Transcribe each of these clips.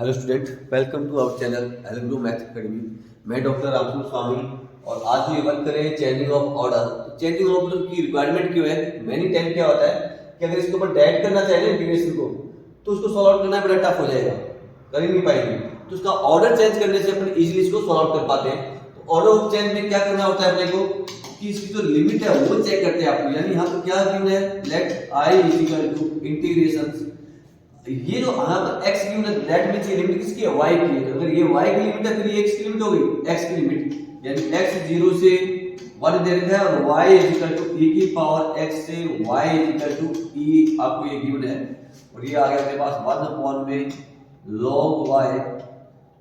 Hello student, welcome to our channel Allegro math academy. मैं doctor Ramsur Swamy और आज हम ये बात करें changing of order. Changing of order की रिक्वायरमेंट क्यों है? मेनी टाइम क्या होता है कि अगर इसके ऊपर डायरेक्ट करना चाहे ना इंटीग्रेशन को, तो उसको सॉल्व आउट करना बड़ा टफ हो जाएगा, कर ही नहीं पाएंगे। तो उसका ऑर्डर चेंज करने से अपन इजीली इसको सॉल्व आउट कर पाते हैं। तो ऑर्डर ऑफ चेंज में क्या करना होता है अपने को कि इसकी जो लिमिट है वो चेक करते हैं आपको। यानी यहाँ पर क्या गिवन है, let I is equal to integration, ये जो यहाँ पर x की लिमिट, दैट मींस ये लिमिट किसकी है, y की है। तो अगर ये y की लिमिट है फिर ये x की लिमिट हो गई, x की लिमिट, यानी x 0 से 1 दे रखा है और y is equal to e की पावर x से y is equal to e आपको ये गिवन है। और ये आ गया अपने पास 1 अपॉन में log y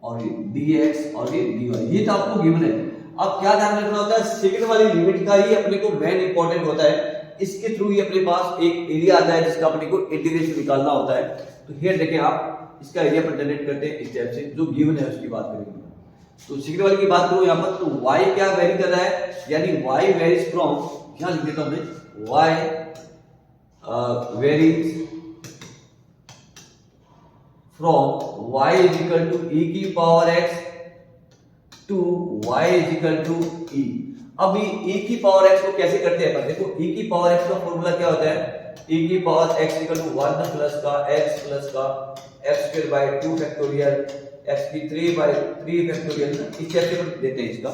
और ये dx और ये dy, ये तो आपको गिवन है। अब क्या ध्यान रखना होता है, सेकंड वाली लिमिट का ही अपने को मेन इंपॉर्टेंट होता है। इसके थ्रू ही अपने पास एक एरिया आता है जिसका अपने को इंटीग्रेशन निकालना होता है। तो हियर देखें आप, इसका एरिया पर जनरेट करते हैं इस टाइप से, जो गिवन है उसकी बात करेंगे। तो सेकंड वाले की बात करूं यहां पर, तो y क्या वेरी कर रहा है, यानी y वेरीज फ्रॉम, यहां लिख देता हूं मैं, y varies from y is equal to e की power x to y is equal to e। अब ये e की पावर x को कैसे करते हैं? देखो e की पावर x का फॉर्मूला क्या होता है, e की power x equal to 1 plus का x square by 2 factorial x की 3 बाय 3 फैक्टोरियल, इस तरह से देते हैं इसका।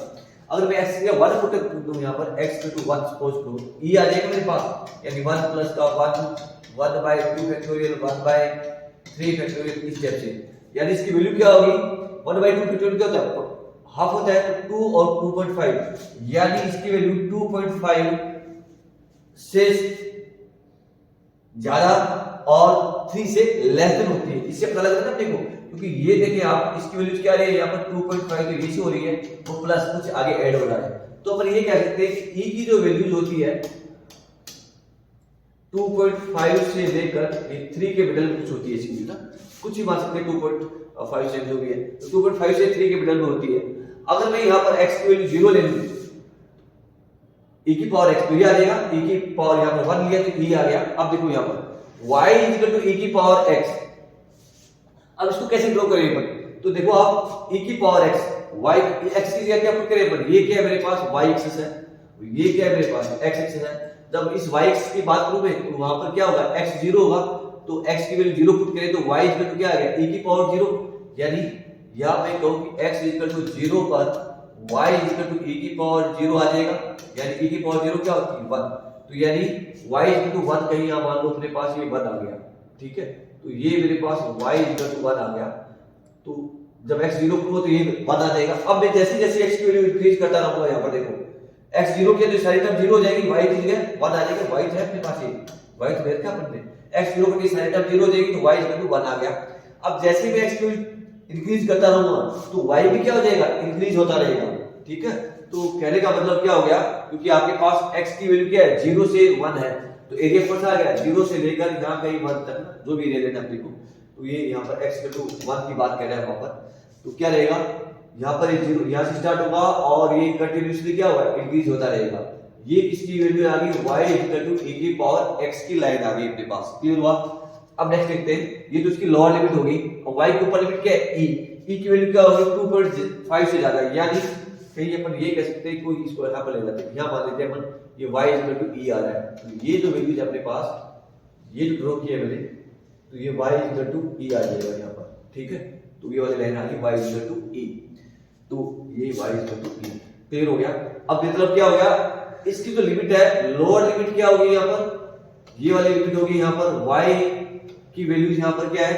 अगर मैं x का 1 पुट कर दूं यहां पर, x इक्वल टू 1 सपोज करो, e आ जाएगा मेरे पास, यानी 1 प्लस का 1 बाय 2 फैक्टोरियल 1 बाय 3 फैक्टोरियल, इस तरह से। यानी इसकी वैल्यू क्या होगी, 1 बाय 2 फैक्टोरियल क्या होता है, हाफ होता है, तो 2 और 2.5, यानी इसकी वैल्यू 2.5 से ज्यादा और 3 से लेस देन होती है। इससे पता लगता है ना अपने को, क्योंकि ये देखें आप, इसकी वैल्यू क्या रही है यहाँ पर 2.5 के नीचे हो रही है, वो प्लस कुछ आगे ऐड हो रहा है। तो अपन ये कह सकते हैं कि e की जो वैल्यूज होती है 2.5 से लेकर 3 के मिडल में कुछ होती है इसकी ना, कुछ ही मान सकते हैं 2.5 से जो भी है, तो 2.5 से 3 के मिडल में होती है। अगर मैं यहाँ पर x की वैल्यू 0 ले लूं, e की पावर x, तो ये आ जाएगा, e की पावर यहाँ पर 1 लिया तो e आ गया। अब देखो यहाँ पर y is equal to e की पावर x। अब इसको कैसे ड्रॉ करें पर, तो देखो आप e की पावर x, y x की जगह क्या पुट करें पर, ये क्या है मेरे पास y एक्सिस है, ये क्या है मेरे पास x एक्सिस है। जब इस y एक्सिस की बात करूं मैं, तो वहां पर क्या होगा, x 0 होगा, तो x की वैल्यू 0 पुट करें तो y इक्वल टू क्या आ गया, e की पावर 0। यानी यहां मैं कहूं कि x इक्वल टू 0 पर y इक्वल टू e की पावर 0 आ जाएगा, यानी e की पावर 0 क्या होती है, 1। तो यानी y इक्वल टू 1 कहीं यहां मान लो अपने पास ये 1 आ गया, ठीक है। तो ये मेरे पास y इक्वल टू 1 आ गया, तो जब x 0 हो तो ये 1 आ जाएगा। अब मैं जैसे जैसे x की वैल्यू इंक्रीज करता रहूंगा, यहां पर देखो x 0 किया तो सारी टर्म 0 हो जाएगी, y की जगह 1 आ जाएगा, y है अपने पास, ये y तो मेरे क्या बनते हैं, x 0 की सारी टर्म 0 हो जाएगी, तो y इक्वल टू 1 आ गया। अब जैसे मैं x की इंक्रीज करता रहूंगा तो y भी क्या हो जाएगा, इंक्रीज होता रहेगा, ठीक है। तो कहने का मतलब क्या हो गया, क्योंकि आपके पास x की वैल्यू क्या है, 0 से 1 है, तो एरिया कौन सा आ गया, 0 से लेकर यहां कहीं 1 तक, जो भी एरिया लेना अपने को। तो ये यहां पर x इक्वल टू 1 की बात कर रहा है वहां पर, तो क्या रहेगा, यहां पर ये 0 यहां से स्टार्ट होगा और ये कंटीन्यूअसली क्या होगा, इंक्रीज होता रहेगा। ये किसकी वैल्यू आ गई, y इक्वल टू e की पावर x की लाइन आ गई अपने पास, क्लियर हुआ। अब नेक्स्ट देखते हैं, ये तो इसकी लोअर लिमिट होगी और y के ऊपर लिमिट क्या है, e की वैल्यू क्या होगी, 2.5 से ज्यादा, यानी कहीं अपन ये कह सकते हैं, कोई इसको यहां पर ले लेते हैं, यहां मान लेते हैं अपन ये y इक्वल टू e आ रहा है। तो ये जो वैल्यू है अपने पास, ये जो ड्रॉ किया मैंने, तो ये y इक्वल टू e आ जाएगा यहां पर, ठीक है। तो ये वाली लाइन आ गई y इक्वल टू e, तो ये y equal to e, clear हो गया। अब मतलब क्या हो गया, इसकी जो लिमिट है, लोअर लिमिट क्या होगी यहां पर, ये वाली लिमिट होगी यहां पर, y की वैल्यूज यहां पर क्या है,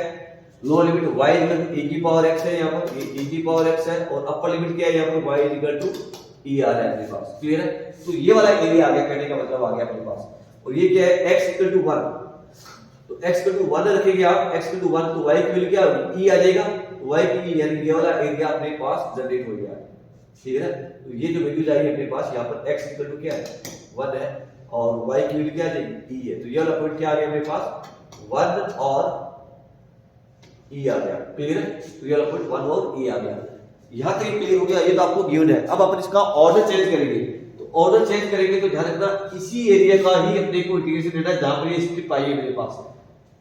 lower limit y equal to e की पावर x है, यहां पर e की पावर x है, और अपर लिमिट क्या है यहां पर, y इक्वल टू e आ रहा है अपने पास, क्लियर है। तो ये वाला एरिया आ गया, कहने का मतलब आ गया अपने पास। और ये क्या है, x इक्वल टू 1, तो x इक्वल टू 1 रखेंगे आप, x इक्वल टू 1, तो y की वैल्यू क्या होगी, e आ जाएगा, तो y की e, यानी ये वाला एरिया अपने पास जनरेट हो गया, ठीक है। तो ये जो वैल्यूज आई अपने पास, यहां पर x इक्वल टू क्या है, 1 है, और y की वैल्यू क्या आ जाएगी, e है। तो ये वाला पॉइंट क्या आ गया मेरे पास, 1 और e आ गया, क्लियर है। तो ये वाला पॉइंट 1 और e आ गया, यहां तक क्लियर हो गया। ये तो आपको गिवन है। अब अपन इसका ऑर्डर चेंज करेंगे, तो ऑर्डर चेंज करेंगे तो ध्यान रखना, इसी एरिया का ही अपने को इंटीग्रेशन लेना है जहां पर ये स्ट्रिप आई है मेरे पास।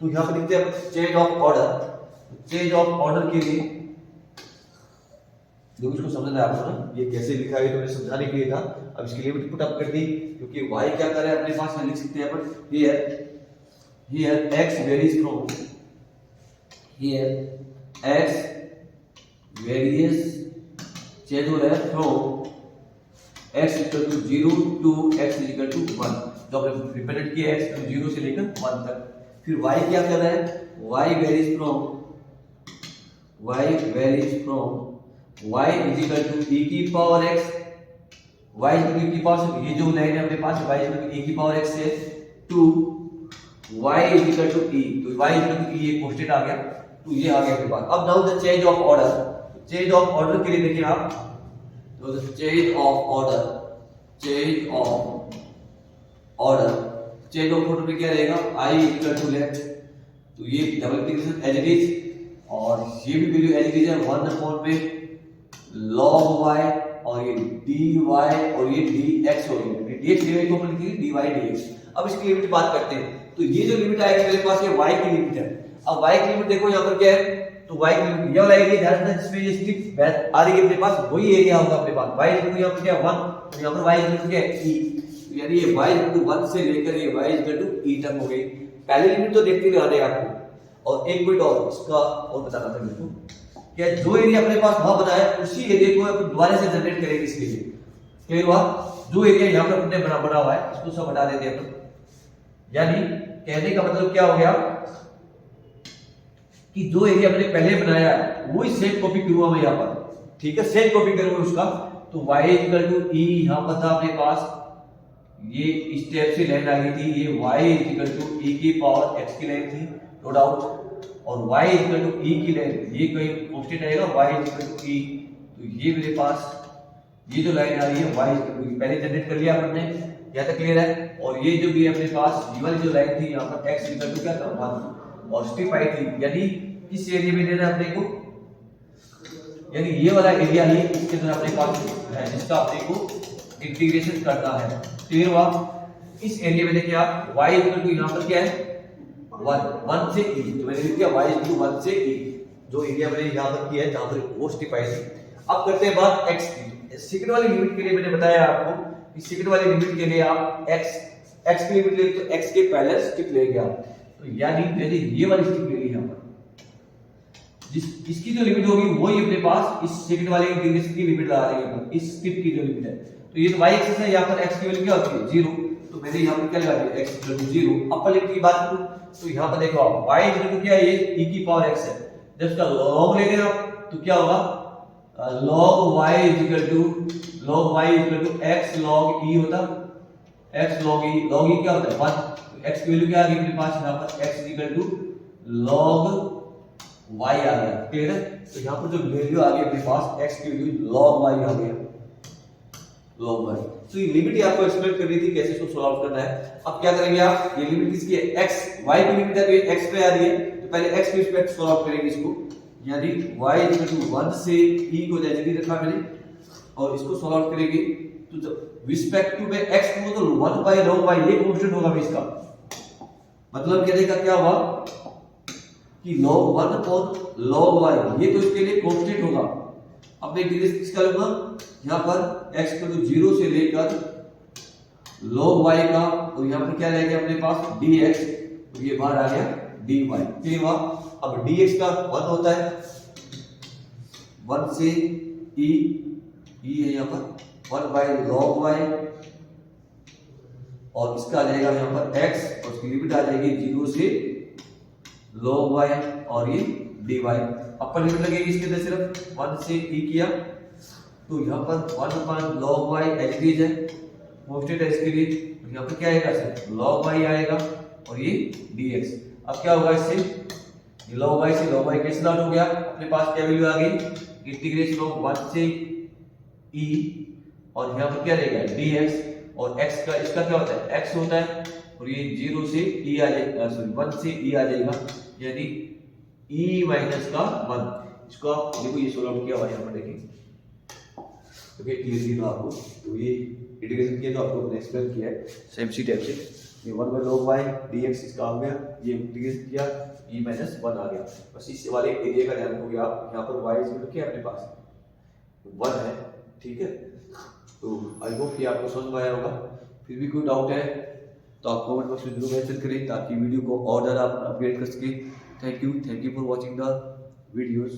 तो यहां पर लिखते हैं change of order, change of order के लिए जो इसको समझना है आपको ना, ये कैसे लिखा है तो मैंने समझाने के लिए था। अब इसकी लिमिट पुट अप कर दी, क्योंकि y क्या कर रहा है अपने पास, में लिख सकते हैं अपन here x varies from, here x varies change हो रहा है from x equal to 0 to x equal to 1, जो हमने रिप्रेजेंट किया x को 0 से लेकर 1 तक। फिर y क्या कर रहा है, y varies from y is equal to e की power x, y is equal to e की पावर से, ये जो लाइन है अपने पास y is equal to e की पावर x से to y is equal to e, तो y is equal to e एक कांस्टेंट आ गया, तो ये आ गया अपने पास। अब now the change of order, change of order के लिए देखिए आप, तो द चेंज ऑफ ऑर्डर में क्या रहेगा, i इक्वल टू लेफ्ट, तो ये double integration as it is, और ये भी वैल्यू एज इट इज है 1 अपॉन में log y, और ये dy और ये dx हो गया, dx dy को अपन लिखेंगे dy dx। अब इसकी लिमिट बात करते हैं, तो ये जो लिमिट आएगी मेरे पास ये y की लिमिट है। अब y की लिमिट देखो यहाँ पर क्या है, तो y की लिमिट ये वाला एरिया ध्यान रखना जिसमें ये स्ट्रिप आ रही है अपने पास, वही एरिया होगा अपने पास। y इक्वल टू यहाँ पर क्या 1, तो यहाँ पर y इक्वल टू क्या है e, यानी ये y इक्वल टू 1 से लेकर ये y इक्वल टू e तक हो गई। पहली लिमिट तो देखते ही आ रहे आपको, और एक मिनट और इसका और बताना था मेरे को, क्या जो एरिया अपने पास वहां बना है उसी एरिया को अपन दोबारा से जनरेट करेंगे। इसके लिए क्या हुआ, जो एरिया यहाँ पर अपने बना हुआ है इसको सब हटा देते हैं अपन, यानी कहने का मतलब क्या हो गया कि जो एरिया अपने पहले बनाया वही सेम कॉपी करूंगा मैं यहाँ पर, ठीक है, सेम कॉपी करूंगा उसका। तो y इक्वल टू e यहाँ पर था अपने पास, ये स्टेप से लाइन आ गई थी, ये y इक्वल टू e की पावर x की लाइन थी, नो डाउट, और y इक्वल टू e की लाइन, ये कोई कांस्टेंट आएगा y इक्वल टू e, तो ये मेरे पास ये जो लाइन आ रही है y इक्वल टू पहले जनरेट कर लिया हमने, यहाँ तक क्लियर है। और ये जो भी है अपने पास ये वाली जो लाइन थी यहाँ पर x इक्वल टू क्या था 1, और स्ट्रिप आई थी, यानी इस एरिया में देना अपने को, यानी ये वाला एरिया ही इसके अंदर अपने पास है जिसका अपने को इंटीग्रेशन करना है। क्लियर हुआ। इस एरिया में देखिए आप y इक्वल टू यहाँ पर क्या है 1 से e, तो मैंने लिख दिया y इक्वल टू 1 से e, जो एरिया मैंने यहाँ पर किया है जहाँ पर वो स्ट्रिप आई थी। अब करते हैं बात x की। सेकंड वाली लिमिट के लिए मैंने बताया आपको कि सेकंड वाली लिमिट के लिए आप x की लिमिट ले तो x के पहले स्ट्रिप लेंगे आप, तो यानी मैंने ये वाली स्ट्रिप ले ली यहाँ पर, इसकी जो लिमिट होगी वही अपने पास इस सेकंड वाले इंटीग्रेशन की लिमिट लगा देंगे अपन, इस स्ट्रिप की जो लिमिट है। तो ये तो y एक्सिस है, यहाँ पर x की वैल्यू क्या होती है 0, तो मैंने यहाँ पर क्या लगा दिया x equal to 0। Upper limit की बात करूं तो यहाँ पर देखो आप y इक्वल टू क्या है, ये e की पावर x है, जब इसका log लेंगे आप तो क्या होगा log y equal to x log e होता, x log e क्या होता है 1, तो x की वैल्यू क्या आ गई मेरे पास यहाँ पर x equal to log y आ गया। क्लियर है। तो यहाँ पर जो वैल्यू आ गई अपने पास x की वैल्यू log y आ गया, log y। तो ये लिमिट आपको एक्सप्लेन कर रही थी कैसे इसको सॉल्व करना है। अब क्या करेंगे आप, ये लिमिट किसकी है x, y की लिमिट है तो ये x पे आ रही है, तो पहले x की रिस्पेक्ट सॉल्व करेंगे इसको, यानी y इक्वल टू 1 से e को जैसे रखा मैंने और इसको सॉल्व करेंगे तो जब रिस्पेक्ट टू में x को तो 1 बाय log y ये कांस्टेंट होगा इसका, मतलब कहने का क्या हुआ कि log 1 अपॉन log y ये तो इसके लिए कांस्टेंट होगा। अब मैं इंटीग्रेशन किसका लूंगा, यहाँ पर x को तो 0 से लेकर log y का, और यहाँ पर क्या रहेगा अपने पास dx, तो ये बाहर आ गया dy। ठीक है। अब dx का 1 होता है 1 से e है यहाँ पर 1 बाय log y, और इसका आ जाएगा यहाँ पर x और इसकी लिमिट आ जाएगी 0 से log y और ये dy। अपर लिमिट लगेगी इसके अंदर सिर्फ 1 से e किया, तो यहाँ पर 1 upon log y as it is है, कांस्टेंट है इसके लिए, तो यहाँ पर क्या आएगा सिर्फ log y आएगा और ये dx। अब क्या होगा इससे, ये log y से log y कैंसिल आउट हो गया, अपने पास क्या वैल्यू आ गई इंटीग्रेशन ऑफ 1 से e, और यहाँ पर क्या रहेगा dx, और x का इसका क्या होता है x होता है, और ये 0 से e आ जाएगा, सॉरी 1 से e आ जाएगा, यानी e माइनस का 1। इसको आप देखो ये सॉल्व किया हुआ यहाँ पर देखेंगे, ओके क्लियर थी आपको। तो ये इंटीग्रेशन किया तो आपको एक्सप्लेन किया है सेम सी टाइप से। ये 1/log y dx इसका हो गया, ये इंटीग्रेट किया, e माइनस 1 आ गया। बस इस वाले एरिया का ध्यान रखोगे आप, यहाँ पर y इक्वल टू क्या अपने पास 1 है, ठीक है। तो आई होप ये आपको समझ में आया होगा। फिर भी कोई डाउट है तो आप कमेंट बॉक्स में जरूर मेंशन करें ताकि वीडियो को और ज़्यादा अपग्रेड कर सके। Thank you for watching the videos.